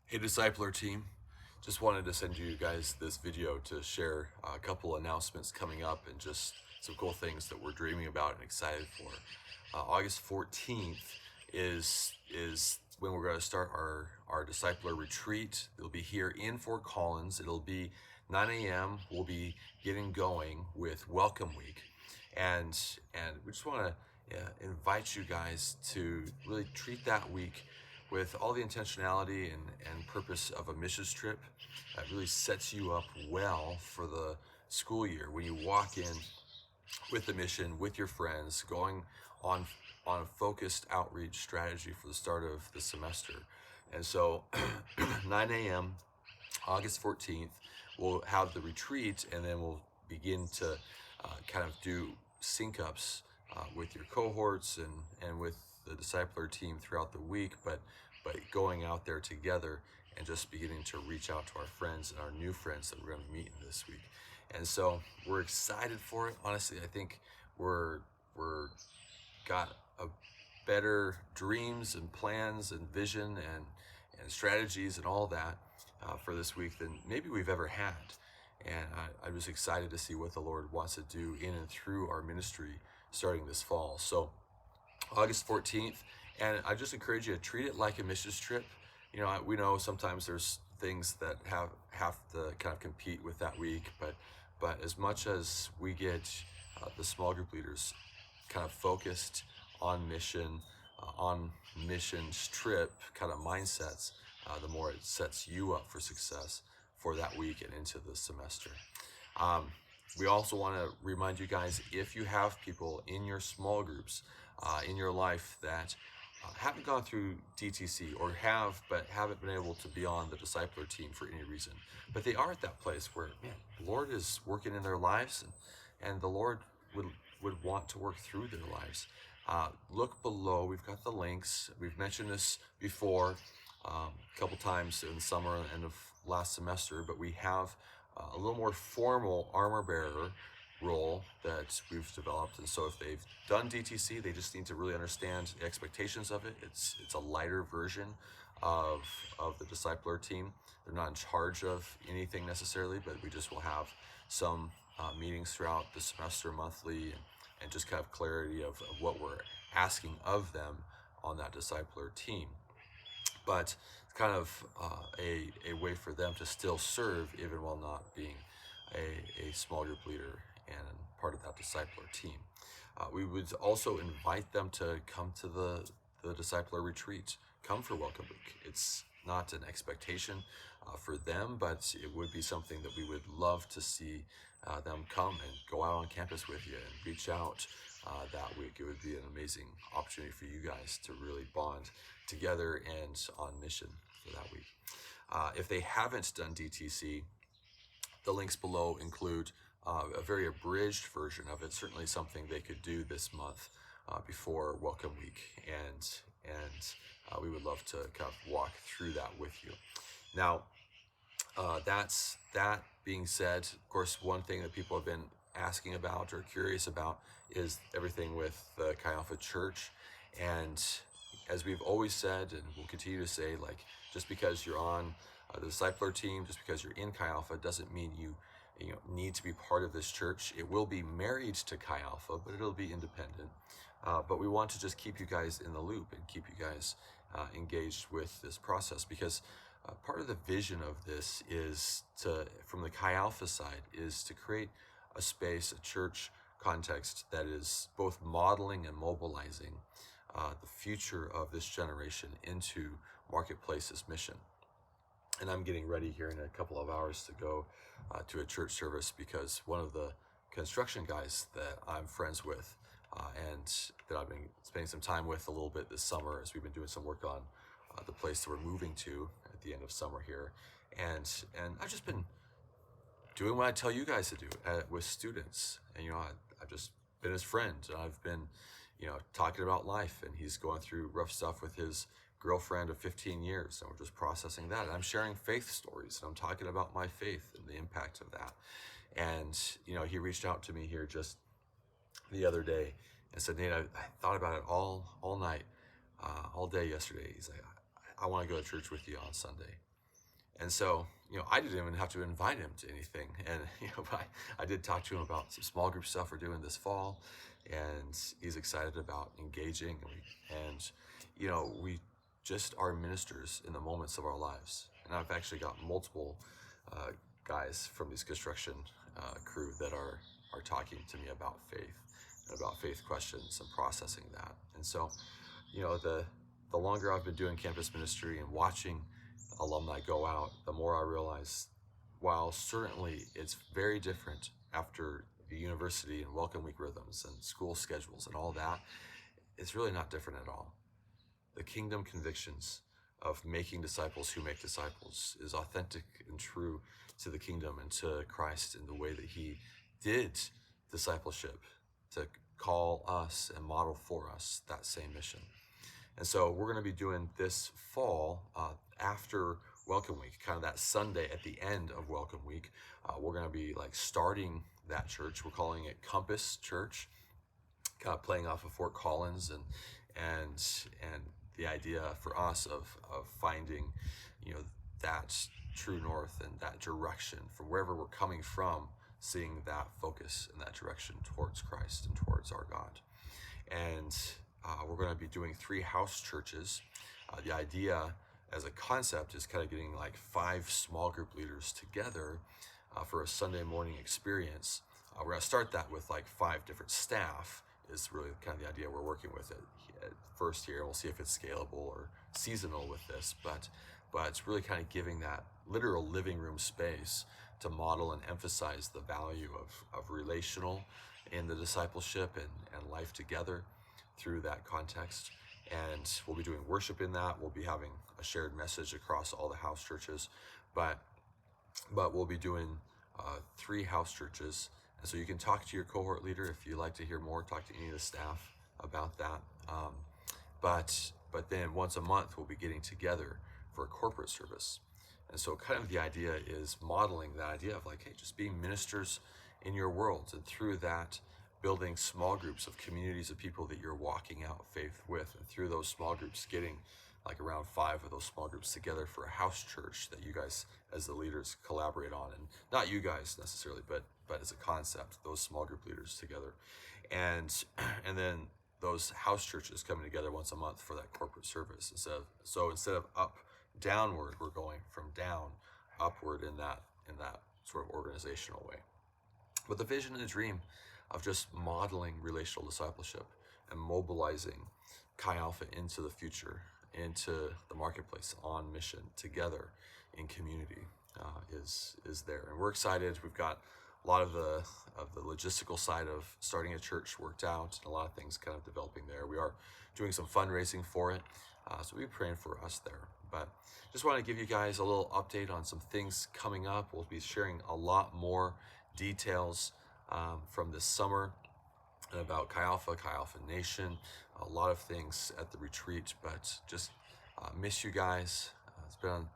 Hey Discipler team, just wanted to send you guys this video to share a couple announcements coming up and just some cool things that we're dreaming about and excited for. August 14th is when we're going to start our Discipler retreat. It'll be here in Fort Collins. It'll be 9 a.m. We'll be getting going with Welcome Week, and we just want to invite you guys to really treat that week with all the intentionality and purpose of a missions trip. That really sets you up well for the school year when you walk in with the mission, with your friends, going on a focused outreach strategy for the start of the semester. And so 9 a.m. August 14th, we'll have the retreat, and then we'll begin to kind of do sync ups with your cohorts and with the discipler team throughout the week, but going out there together and just beginning to reach out to our friends and our new friends that we're going to meet in this week. And so we're excited for it. Honestly, I think we're got a better dreams and plans and vision and strategies and all that for this week than maybe we've ever had. And I'm just excited to see what the Lord wants to do in and through our ministry starting this fall. So August 14th, and I just encourage you to treat it like a missions trip. You know, we know sometimes there's things that have to kind of compete with that week, but as much as we get the small group leaders kind of focused on mission, on missions trip kind of mindsets, the more it sets you up for success for that week and into the semester. We also want to remind you guys, if you have people in your small groups, in your life that haven't gone through DTC or haven't been able to be on the discipler team for any reason, but they are at that place where, man, the Lord is working in their lives, and the Lord would want to work through their lives. Look below. We've got the links. We've mentioned this before a couple times in the summer and of last semester, but we have a little more formal armor bearer role that we've developed. And so if they've done DTC, they just need to really understand the expectations of it. It's a lighter version of the discipler team. They're not in charge of anything necessarily, but we just will have some meetings throughout the semester monthly, and just kind of clarity of what we're asking of them on that discipler team. But it's kind of a way for them to still serve even while not being a small group leader and part of that discipler team. We would also invite them to come to the discipler retreat. Come for Welcome Week. It's not an expectation for them, but it would be something that we would love to see them come and go out on campus with you and reach out that week. It would be an amazing opportunity for you guys to really bond together and on mission for that week. If they haven't done DTC, the links below include a very abridged version of it, certainly something they could do this month before Welcome Week, and we would love to kind of walk through that with you. Now, that being said, of course, one thing that people have been asking about or curious about is everything with the Chi Alpha Church. And as we've always said, and we'll continue to say, like, just because you're on the discipler team, just because you're in Chi Alpha, doesn't mean you need to be part of this church. It will be married to Chi Alpha, but it'll be independent. But we want to just keep you guys in the loop and keep you guys engaged with this process, because part of the vision of this is from the Chi Alpha side, is to create a space, a church context that is both modeling and mobilizing the future of this generation into Marketplace's mission. And I'm getting ready here in a couple of hours to go to a church service, because one of the construction guys that I'm friends with and that I've been spending some time with a little bit this summer, as we've been doing some work on the place that we're moving to at the end of summer here, and I've just been doing what I tell you guys to do with students. And I've just been his friend, and I've been talking about life, and he's going through rough stuff with his girlfriend of 15 years, and we're just processing that. And I'm sharing faith stories, and I'm talking about my faith and the impact of that. And he reached out to me here just the other day and said, Nate, I thought about it all night, all day yesterday. He's like, I want to go to church with you on Sunday. And so, I didn't even have to invite him to anything. And, I did talk to him about some small group stuff we're doing this fall, and he's excited about engaging. We just are ministers in the moments of our lives. And I've actually got multiple uh, guys from this construction crew that are talking to me about faith and about faith questions and processing that. And so, the longer I've been doing campus ministry and watching alumni go out, the more I realize, while certainly it's very different after the university and welcome week rhythms and school schedules and all that, it's really not different at all. The kingdom convictions of making disciples who make disciples is authentic and true to the kingdom and to Christ in the way that he did discipleship to call us and model for us that same mission. And so we're going to be doing this fall after Welcome Week, kind of that Sunday at the end of Welcome Week. We're going to be starting that church. We're calling it Compass Church, kind of playing off of Fort Collins and the idea for us of finding, that true north and that direction from wherever we're coming from, seeing that focus in that direction towards Christ and towards our God. And we're going to be doing 3 house churches. The idea as a concept is kind of getting 5 small group leaders together for a Sunday morning experience. We're going to start that with 5 different staff is really kind of the idea we're working with at first here. We'll see if it's scalable or seasonal with this, but it's really kind of giving that literal living room space to model and emphasize the value of relational in the discipleship and life together through that context. And we'll be doing worship in that. We'll be having a shared message across all the house churches, but we'll be doing 3 house churches. And so you can talk to your cohort leader if you'd like to hear more, talk to any of the staff about that. But then once a month, we'll be getting together for a corporate service. And so kind of the idea is modeling that idea of hey, just being ministers in your world, and through that, building small groups of communities of people that you're walking out faith with, and through those small groups getting around 5 of those small groups together for a house church that you guys as the leaders collaborate on, and not you guys necessarily, but as a concept, those small group leaders together, and then those house churches coming together once a month for that corporate service. So instead of up downward, we're going from down upward in that sort of organizational way. But the vision and the dream of just modeling relational discipleship and mobilizing Chi Alpha into the future, into the marketplace on mission together in community is there. And we're excited. We've got a lot of the logistical side of starting a church worked out, and a lot of things kind of developing there. We are doing some fundraising for it, so we'll be praying for us there. But just want to give you guys a little update on some things coming up. We'll be sharing a lot more details from this summer about Chi Alpha Nation, a lot of things at the retreat, but just miss you guys. It's been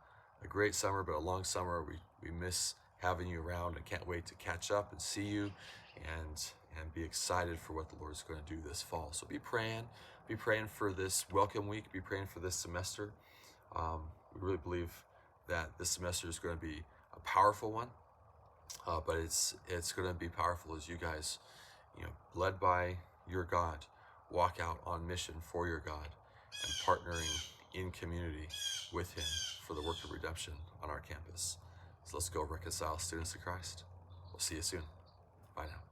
a great summer, but a long summer. We miss having you around and can't wait to catch up and see you and be excited for what the Lord's going to do this fall. So be praying for this welcome week, be praying for this semester. We really believe that this semester is going to be a powerful one, but it's going to be powerful as you guys, led by your God, walk out on mission for your God and partnering in community with him for the work of redemption on our campus. So let's go reconcile students to Christ. We'll see you soon. Bye now.